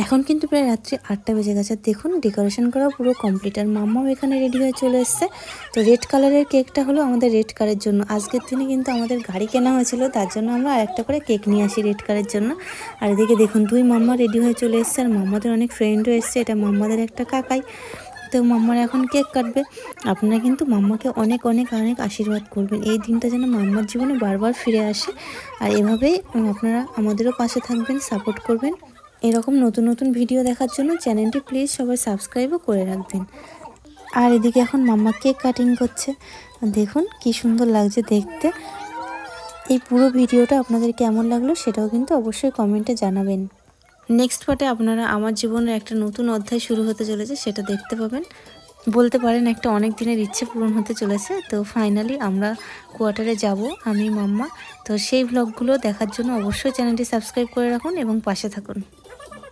এখন কিন্তু প্রায় রাত্রি 8টা বেজে গেছে। দেখুন ডেকোরেশন করা পুরো কমপ্লিট, আর মাম্মাও এখানে রেডি হয়ে চলে এসছে। তো রেড কালারের কেকটা হলো আমাদের রেড কারের জন্য। আজকের দিনে কিন্তু আমাদের গাড়ি কেনা হয়েছিল, তার জন্য আমরা আরেকটা করে কেক নিয়ে আসি রেড কারের জন্য। আর এদিকে দেখুন দুই মাম্মা রেডি হয়ে চলে এসছে, আর মাম্মাদের অনেক ফ্রেন্ডও এসছে। এটা মাম্মাদের একটা কাকাই। তো মাম্মারা এখন কেক কাটবে। আপনারা কিন্তু মাম্মাকে অনেক অনেক অনেক আশীর্বাদ করবেন, এই দিনটা যেন মাম্মার জীবনে বারবার ফিরে আসে। আর এভাবেই আপনারা আমাদেরও পাশে থাকবেন, সাপোর্ট করবেন। এরকম নতুন নতুন ভিডিও দেখার জন্য চ্যানেলটি প্লিজ সবাই সাবস্ক্রাইবও করে রাখবেন। আর এদিকে এখন মাম্মা কেক কাটিং করছে, দেখুন কি সুন্দর লাগছে দেখতে। এই পুরো ভিডিওটা আপনাদের কেমন লাগলো সেটাও কিন্তু অবশ্যই কমেন্টে জানাবেন। নেক্সট পার্টে আপনারা আমার জীবনের একটা নতুন অধ্যায় শুরু হতে চলেছে, সেটা দেখতে পাবেন। বলতে পারেন একটা অনেক দিনের ইচ্ছে পূরণ হতে চলেছে। তো ফাইনালি আমরা কোয়ার্টারে যাব, আমি মাম্মা। তো সেই ভ্লগগুলো দেখার জন্য অবশ্যই চ্যানেলটি সাবস্ক্রাইব করে রাখুন এবং পাশে থাকুন।